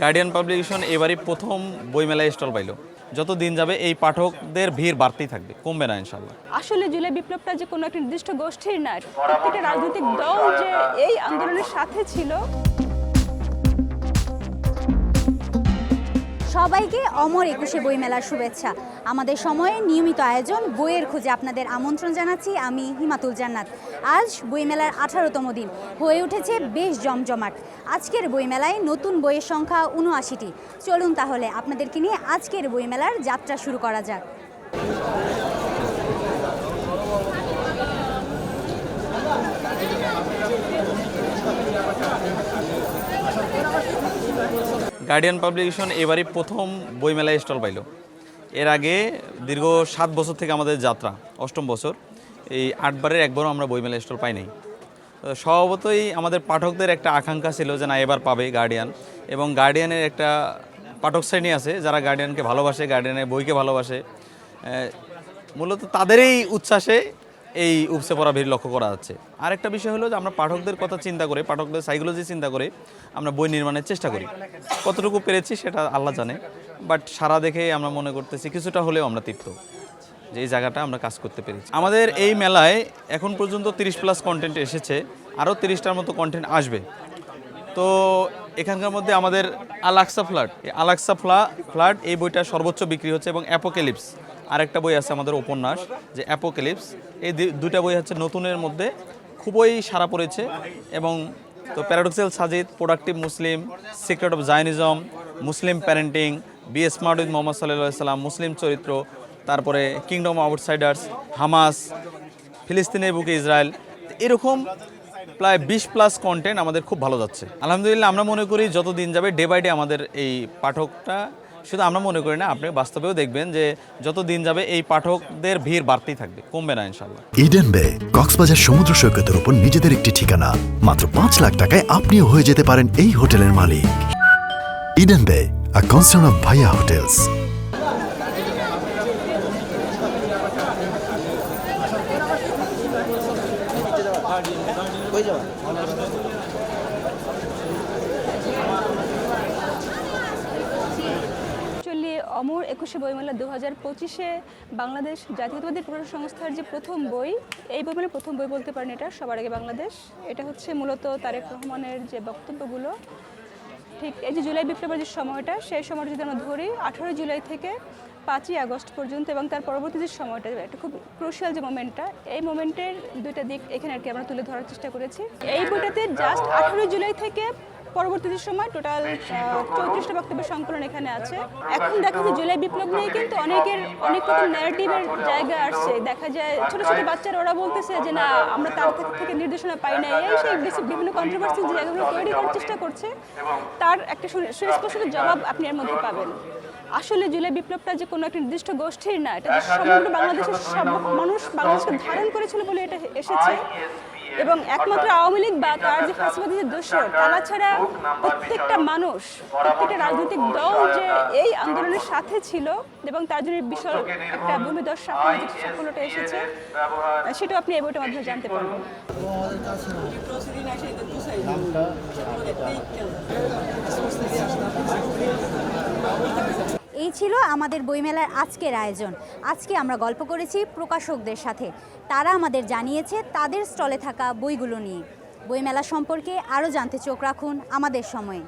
Guardian publication এবারই প্রথম বইমেলায় স্টল পাইল। যত দিন যাবে এই পাঠকদের ভিড় বাড়তেই থাকবে, কমবে না ইনশাল্লাহ। আসলে জুলাই বিপ্লবটা যে কোনো একটা নির্দিষ্ট গোষ্ঠীর না, প্রত্যেকটা রাজনৈতিক দল যে এই আন্দোলনের সাথে ছিল। সবাইকে অমর ২১শে বইমেলার শুভেচ্ছা। আমাদের সময়ে নিয়মিত আয়োজন বইয়ের খোঁজে আপনাদের আমন্ত্রণ জানাচ্ছি আমি হিমাতুল জান্নাত। আজ বইমেলার ১৮তম দিন হয়ে উঠেছে বেশ জমজমাট। আজকের বইমেলায় নতুন বইয়ের সংখ্যা ৭৯টি। চলুন তাহলে আপনাদেরকে নিয়ে আজকের বইমেলার যাত্রা শুরু করা যাক। গার্ডিয়ান পাবলিকেশন এবারই প্রথম বইমেলায় স্টল পাইল। এর আগে দীর্ঘ ৭ বছর থেকে আমাদের যাত্রা, ৮ম বছর, এই ৮ বারের একবারও আমরা বইমেলায় স্টল পাই নাই। স্বভাবতই আমাদের পাঠকদের একটা আকাঙ্ক্ষা ছিল যে না এবার পাবে গার্ডিয়ান, এবং গার্ডিয়ানের একটা পাঠক শ্রেণী আছে যারা গার্ডিয়ানকে ভালোবাসে, গার্ডিয়ানের বইকে ভালোবাসে। মূলত তাদেরই উচ্ছ্বাসে এই উপসে পড়া ভিড় লক্ষ্য করা যাচ্ছে। আরেকটা বিষয় হলো যে আমরা পাঠকদের কথা চিন্তা করে, পাঠকদের সাইকোলজি চিন্তা করে আমরা বই নির্মাণের চেষ্টা করি। কতটুকু পেরেছি সেটা আল্লাহ জানে, বাট সারা দেখে আমরা মনে করতেছি কিছুটা হলেও আমরা তৃপ্ত যে এই জায়গাটা আমরা কাজ করতে পেরেছি। আমাদের এই মেলায় এখন পর্যন্ত 30+ কন্টেন্ট এসেছে, আরও 30টার মতো কন্টেন্ট আসবে। তো এখানকার মধ্যে আমাদের আলাক্সা ফ্লাড এই বইটা সর্বোচ্চ বিক্রি হচ্ছে, এবং অ্যাপোক্যালিপস আরেকটা বই আছে আমাদের উপন্যাস, যে অ্যাপোক্যালিপস, এই দুইটা বই হচ্ছে নতুনের মধ্যে খুবই সাড়া পড়েছে। এবং তো paradoxical Sajid, productive Muslim, secret of Zionism, Muslim parenting, be smart with Muhammad সাল্লাল্লাহু আলাইহি সাল্লাম, মুসলিম চরিত্র, তারপরে কিংডম আউটসাইডার্স, হামাস, ফিলিস্তিনের বুকে ইসরায়েল, এরকম প্রায় 20+ কন্টেন্ট আমাদের খুব ভালো যাচ্ছে আলহামদুলিল্লাহ। আমরা মনে করি যত দিন যাবে ডে বাই ডে আমাদের এই পাঠকটা, শুধু আমরা মনে করি না, আপনি বাস্তবেও দেখবেন যে যত দিন যাবে এই পাঠকদের ভিড় বাড়তেই থাকবে, কমবে না ইনশাল্লাহ। ইডেন বে কক্সবাজার সমুদ্র সৈকতের উপর নিজেদের একটি ঠিকানা। মাত্র 5 লাখ টাকায় আপনিও হয়ে যেতে পারেন এই হোটেলের মালিক। ইডেন বে, আ কনসার্ন অফ ভাইয়া হোটেলস। অমর ২১শে বইমেলা 2025-এ বাংলাদেশ জাতীয়তাবাদী প্রকাশক সংস্থার যে প্রথম বই, এই বইমেলার প্রথম বই বলতে পারেন এটা, সবার আগে বাংলাদেশ। এটা হচ্ছে মূলত তারেক রহমানের যে বক্তব্যগুলো, ঠিক এই যে জুলাই বিপ্লবের যে সময়টা, সেই সময়টা যদি আমরা ধরি 18 জুলাই থেকে 5ই আগস্ট পর্যন্ত, এবং তার পরবর্তী যে সময়টা, একটা খুব ক্রুশিয়াল যে মোমেন্টটা, এই মোমেন্টের দুইটা দিক এখানে আর কি আমরা তুলে ধরার চেষ্টা করেছি। এই বইটাতে জাস্ট 18 জুলাই থেকে পরবর্তী সময় টোটাল 34টা বক্তব্যের সংকলন এখানে আছে। এখন দেখা যায় জুলাই বিপ্লব নিয়ে কিন্তু অনেক রকম ন্যারেটিভের জায়গা আসছে। দেখা যায় ছোট ছোট বাচ্চারা ওরা বলতেছে যে না আমরা তার থেকে নির্দেশনা পাই না, এই সেই বিভিন্ন কন্ট্রোভার্সি যে জায়গাগুলো তৈরি করার চেষ্টা করছে, তার একটা সুস্পষ্ট জবাব আপনি এর মধ্যে পাবেন। আসলে জুলাই বিপ্লবটা যে কোনো একটা নির্দিষ্ট গোষ্ঠীর না, এটা যে সমগ্র বাংলাদেশের সব মানুষ বাংলাদেশকে ধারণ করেছিল বলে এটা এসেছে, এবং একমাত্র আওয়ামী লীগ বা তার যে ফ্যাসিবাদী যে দোসর, তারা ছাড়া প্রত্যেকটা মানুষ, প্রত্যেকটা রাজনৈতিক দল যে এই আন্দোলনের সাথে ছিল, এবং তার জন্য বিশাল একটা ভূমিদর্শ সাফল্যটা এসেছে, সেটাও আপনি এই বইটার মাধ্যমে জানতে পারবেন। এই ছিল আমাদের বইমেলার আজকের আয়োজন। আজকে আমরা গল্প করেছি প্রকাশকদের সাথে, তারা আমাদের জানিয়েছে তাদের স্টলে থাকা বইগুলো নিয়ে। বইমেলা সম্পর্কে আরও জানতে চোখ রাখুন আমাদের সময়ে।